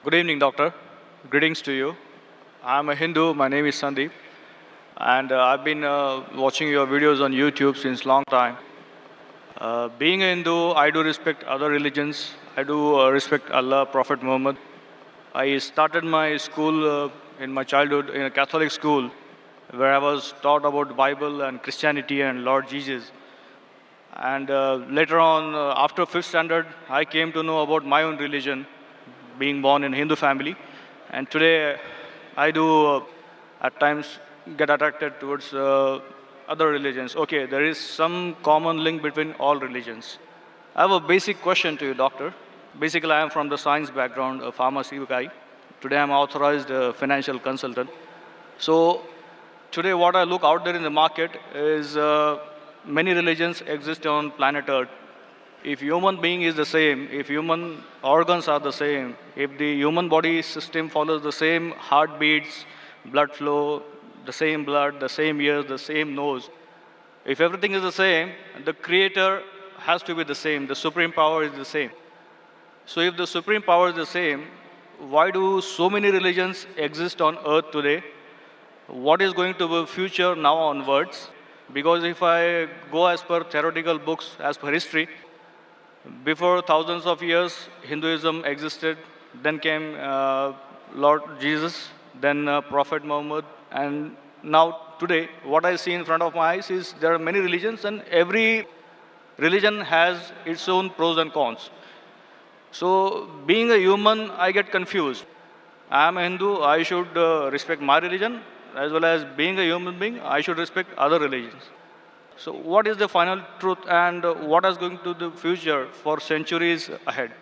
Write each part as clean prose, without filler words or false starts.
Good evening, doctor. Greetings to you. I'm a Hindu. My name is Sandeep, and I've been watching your videos on YouTube since long time. Being a Hindu, I do respect other religions. I do respect Allah, Prophet Muhammad. I started my school in my childhood in a Catholic school, where I was taught about Bible and Christianity and Lord Jesus. And later on, after fifth standard, I came to know about my own religion, being born in a Hindu family. And today, I do at times get attracted towards other religions. Okay, there is some common link between all religions. I have a basic question to you, doctor. Basically, I am from the science background, a pharmacy guy. Today, I'm authorized financial consultant. So today, what I look out there in the market is many religions exist on planet Earth. If human being is the same, if human organs are the same, if the human body system follows the same heartbeats, blood flow, the same blood, the same ears, the same nose, if everything is the same, the creator has to be the same, the supreme power is the same. So if the supreme power is the same, why do so many religions exist on earth today? What is going to be future now onwards? Because if I go as per theoretical books, as per history, before thousands of years, Hinduism existed. Then came Lord Jesus, then Prophet Muhammad, and now today, what I see in front of my eyes is there are many religions, and every religion has its own pros and cons. So, being a human, I get confused. I am a Hindu, I should respect my religion, as well as being a human being, I should respect other religions. So, what is the final truth, and what is going to the future for centuries ahead?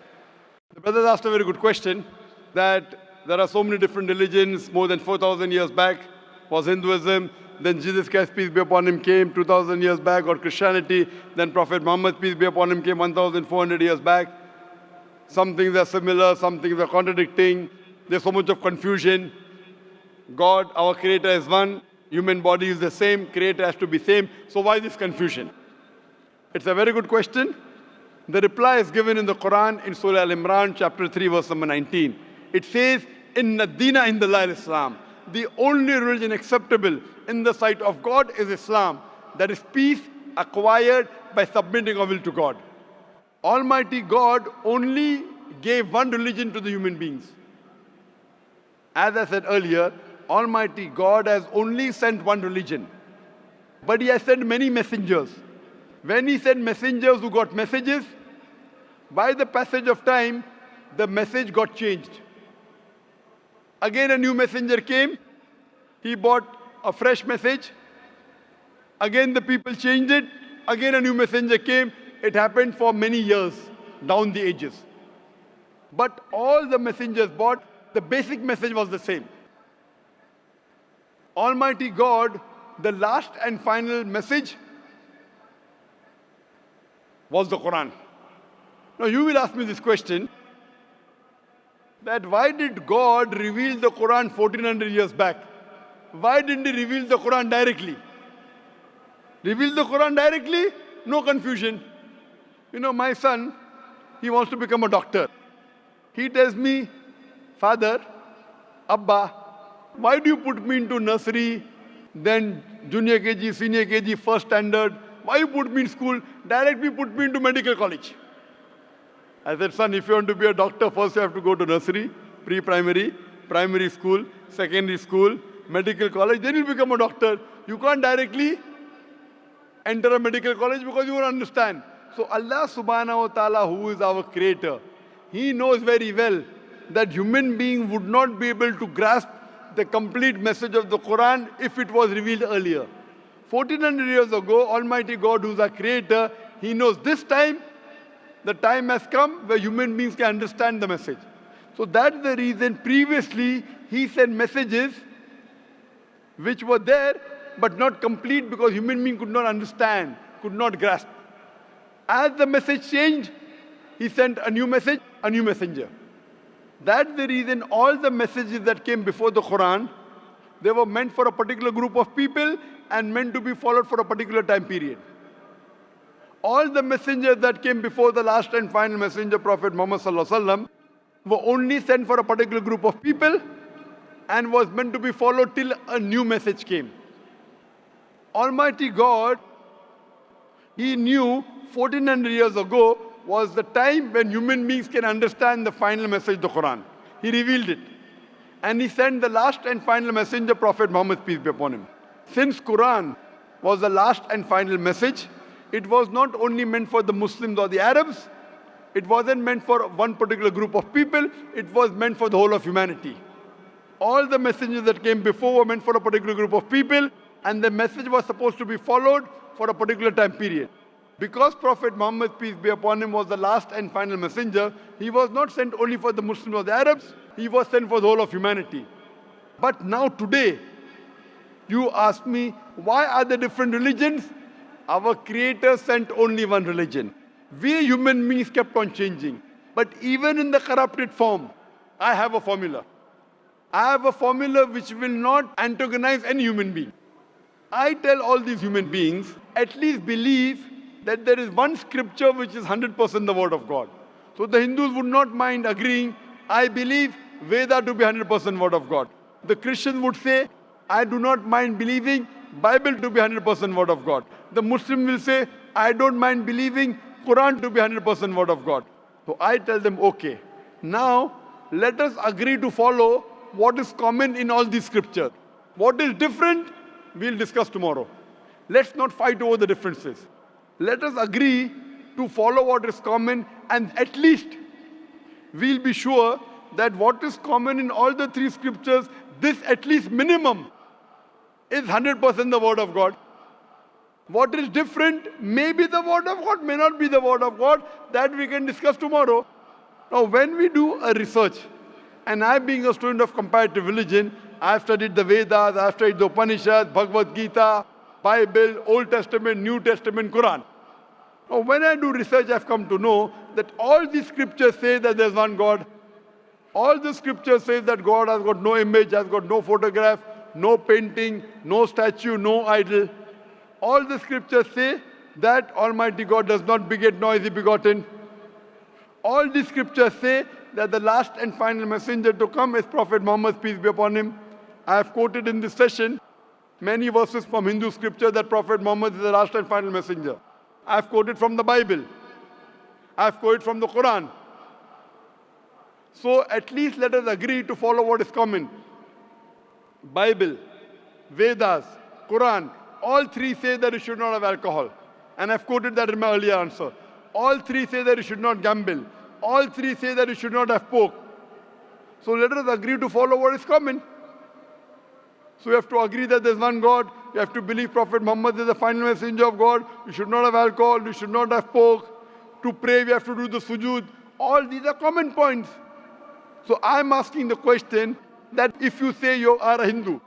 The brother asked a very good question, that there are so many different religions. More than 4,000 years back was Hinduism. Then Jesus Christ, peace be upon him, came 2,000 years back, or Christianity. Then Prophet Muhammad, peace be upon him, came 1,400 years back. Some things are similar, some things are contradicting. There's so much of confusion. God, our creator, is one. Human body is the same. Creator has to be same. So why this confusion? It's a very good question. The reply is given in the Quran in Surah Al-Imran, chapter 3, verse number 19. It says, Inna Dina indallahil Islam. The only religion acceptable in the sight of God is Islam. That is peace acquired by submitting our will to God. Almighty God only gave one religion to the human beings. As I said earlier, Almighty God has only sent one religion. But He has sent many messengers. When He sent messengers who got messages, by the passage of time, the message got changed. Again, a new messenger came. He brought a fresh message. Again, the people changed it. Again, a new messenger came. It happened for many years, down the ages. But all the messengers brought, the basic message was the same. Almighty God, the last and final message was the Quran. Now you will ask me this question, that why did God reveal the Quran 1400 years back? Why didn't He reveal the Quran directly? Reveal the Quran directly? No confusion. You know, my son, he wants to become a doctor. He tells me, Father, Abba, why do you put me into nursery, then junior KG, senior KG, first standard? Why you put me in school? Directly put me into medical college. I said, son, if you want to be a doctor, first you have to go to nursery, pre-primary, primary school, secondary school, medical college, then you'll become a doctor. You can't directly enter a medical college because you won't understand. So Allah subhanahu wa ta'ala, who is our creator, He knows very well that human being would not be able to grasp the complete message of the Quran if it was revealed earlier. 1400 years ago, Almighty God, who is our creator, He knows this time, the time has come where human beings can understand the message. So that's the reason previously He sent messages which were there but not complete because human being could not understand, could not grasp. As the message changed, He sent a new message, a new messenger. That's the reason all the messages that came before the Quran, they were meant for a particular group of people and meant to be followed for a particular time period. All the messengers that came before the last and final messenger, Prophet Muhammad Sallallahu Alaihi Wasallam, were only sent for a particular group of people and was meant to be followed till a new message came. Almighty God, He knew 1400 years ago was the time when human beings can understand the final message of the Quran. He revealed it. And He sent the last and final messenger, Prophet Muhammad, peace be upon him. Since Quran was the last and final message, it was not only meant for the Muslims or the Arabs, it wasn't meant for one particular group of people, it was meant for the whole of humanity. All the messengers that came before were meant for a particular group of people, and the message was supposed to be followed for a particular time period. Because Prophet Muhammad, peace be upon him, was the last and final messenger, he was not sent only for the Muslims or the Arabs, he was sent for the whole of humanity. But now today, you ask me, why are there different religions? Our Creator sent only one religion. We human beings kept on changing. But even in the corrupted form, I have a formula. I have a formula which will not antagonize any human being. I tell all these human beings, at least believe that there is one scripture which is 100% the word of God. So the Hindus would not mind agreeing, I believe Veda to be 100% word of God. The Christians would say, I do not mind believing Bible to be 100% word of God. The Muslim will say, I don't mind believing Quran to be 100% word of God. So I tell them, okay, now let us agree to follow what is common in all these scriptures. What is different, we'll discuss tomorrow. Let's not fight over the differences. Let us agree to follow what is common, and at least we'll be sure that what is common in all the three scriptures, this at least minimum is 100% the word of God. What is different may be the word of God, may not be the word of God. That we can discuss tomorrow. Now, when we do a research, and I being a student of comparative religion, I've studied the Vedas, I've studied the Upanishads, Bhagavad Gita, Bible, Old Testament, New Testament, Quran. Now, when I do research, I've come to know that all these scriptures say that there's one God. All the scriptures say that God has got no image, has got no photograph, no painting, no statue, no idol. All the scriptures say that Almighty God does not beget nor is He begotten. All the scriptures say that the last and final messenger to come is Prophet Muhammad, peace be upon him. I have quoted in this session many verses from Hindu scripture that Prophet Muhammad is the last and final messenger. I have quoted from the Bible. I have quoted from the Quran. So at least let us agree to follow what is common. Bible, Vedas, Quran, all three say that you should not have alcohol. And I've quoted that in my earlier answer. All three say that you should not gamble. All three say that you should not have pork. So let us agree to follow what is common. So you have to agree that there's one God. You have to believe Prophet Muhammad is the final messenger of God. You should not have alcohol. You should not have pork. To pray, we have to do the sujood. All these are common points. So I'm asking the question that if you say you are a Hindu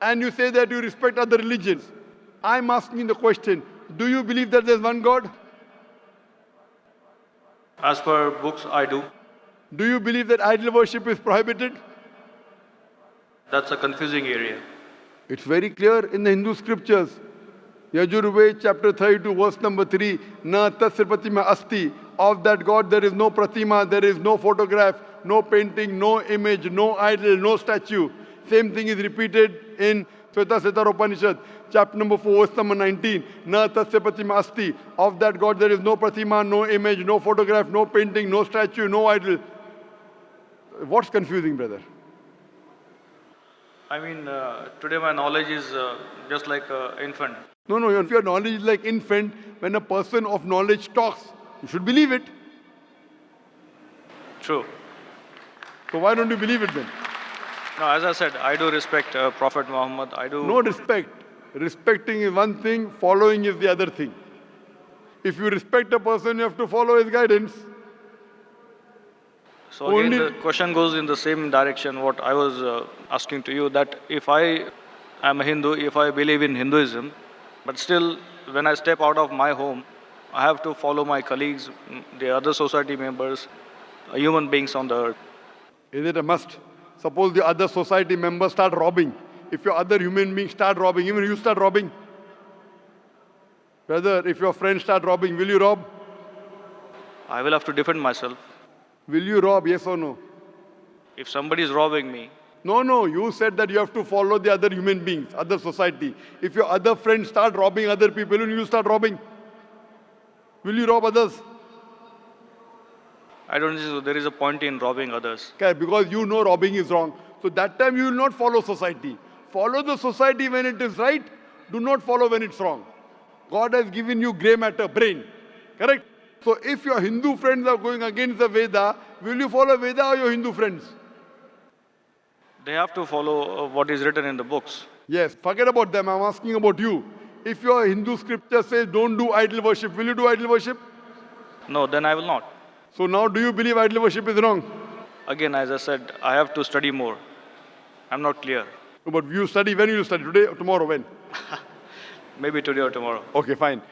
and you say that you respect other religions, I'm asking the question, do you believe that there's one God? As per books, I do. Do you believe that idol worship is prohibited? That's a confusing area. It's very clear in the Hindu scriptures. Yajurved chapter 32 verse number 3, Na tasya pratima asti. Of that God there is no pratima, there is no photograph, no painting, no image, no idol, no statue. Same thing is repeated in Shveta Upanishad, chapter number 4, verse number 19. Na tasya pratima asti. Of that God there is no pratima, no image, no photograph, no painting, no statue, no idol. What's confusing, brother? I mean, today my knowledge is just like an infant. No, if your knowledge is like infant, when a person of knowledge talks, you should believe it. True. So why don't you believe it then? No, as I said, I do respect Prophet Muhammad. I do. No respect. Respecting is one thing, following is the other thing. If you respect a person, you have to follow his guidance. So again, the question goes in the same direction what I was asking to you, that if I am a Hindu, if I believe in Hinduism, but still when I step out of my home, I have to follow my colleagues, the other society members, human beings on the earth. Is it a must? Suppose the other society members start robbing. If your other human beings start robbing, even you start robbing. Brother, if your friends start robbing, will you rob? I will have to defend myself. Will you rob, yes or no? If somebody is robbing me, No, you said that you have to follow the other human beings, other society. If your other friends start robbing other people, will you start robbing? Will you rob others? I don't think there is a point in robbing others. Okay, because you know robbing is wrong. So that time you will not follow society. Follow the society when it is right. Do not follow when it's wrong. God has given you grey matter, brain. Correct? So if your Hindu friends are going against the Veda, will you follow Veda or your Hindu friends? They have to follow what is written in the books. Yes, forget about them. I'm asking about you. If your Hindu scripture says don't do idol worship, will you do idol worship? No, then I will not. So now do you believe idol worship is wrong? Again, as I said, I have to study more. I'm not clear. No, but you study, when will you study? Today or tomorrow? When? Maybe today or tomorrow. Okay, fine.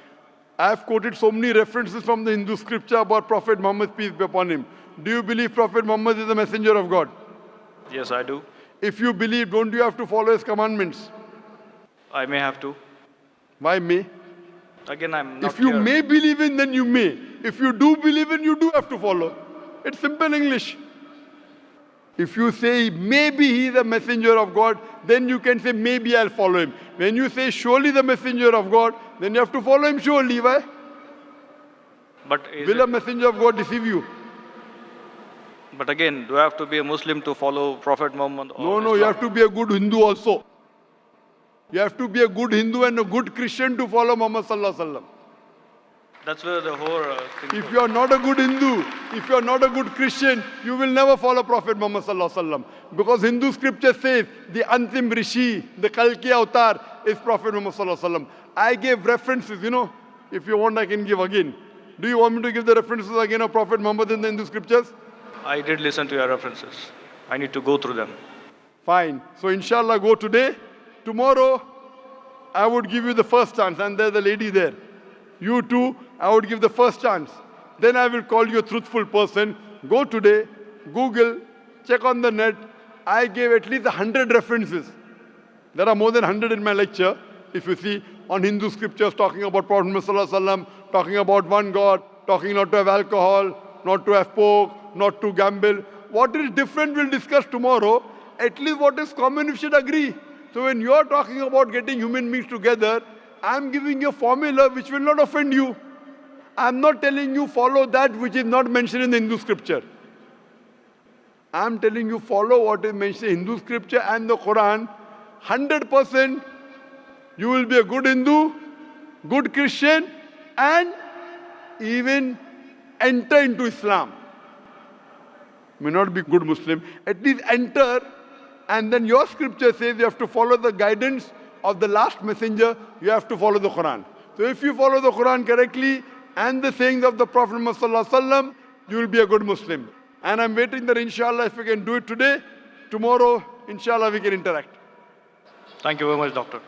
I have quoted so many references from the Hindu scripture about Prophet Muhammad, peace be upon him. Do you believe Prophet Muhammad is the messenger of God? Yes, I do. If you believe, don't you have to follow his commandments? I may have to. Why may? Again, I'm not If you clear. may believe in, then you may. If you do believe in, you do have to follow. It's simple English. If you say maybe he is a messenger of God, then you can say maybe I'll follow him. When you say surely the messenger of God, then you have to follow him surely. Why? But, is Will a it, messenger of God deceive you? but again, do I have to be a Muslim to follow Prophet Muhammad? Or No, you Islam? have to be a good Hindu also. You have to be a good Hindu and a good Christian to follow Muhammad Sallallahu Alaihi Wasallam. That's where the whole thing If goes. you are not a good Hindu, if you are not a good Christian, you will never follow Prophet Muhammad Sallallahu Alaihi Wasallam. Because Hindu scripture says the Antim Rishi, the Kalki Avatar is Prophet Muhammad Sallallahu Alaihi Wasallam. I gave references, if you want I can give again. Do you want me to give the references again of Prophet Muhammad in the Hindu scriptures? I did listen to your references. I need to go through them. Fine. So inshallah go today. Tomorrow, I would give you the first chance and there's a lady there. You too, I would give the first chance. Then I will call you a truthful person. Go today, Google, check on the net. I gave at least 100 references. There are more than 100 in my lecture. If you see on Hindu scriptures talking about Prophet Muhammad Sallallahu Alaihi Wasallam, talking about one God, talking not to have alcohol, not to have pork, not to gamble. What is different we'll discuss tomorrow. At least what is common we should agree. So when you are talking about getting human beings together, I'm giving you a formula which will not offend you. I'm not telling you follow that which is not mentioned in the Hindu scripture. I'm telling you follow what is mentioned in Hindu scripture and the Quran. 100% you will be a good Hindu, good Christian and even enter into Islam. May not be good Muslim, at least enter, and then your scripture says you have to follow the guidance of the last messenger, you have to follow the Quran. So if you follow the Quran correctly and the sayings of the Prophet Muhammad Sallallahu Alaihi Wasallam, you will be a good Muslim. And I'm waiting that inshallah if we can do it today, tomorrow inshallah we can interact. Thank you very much, doctor.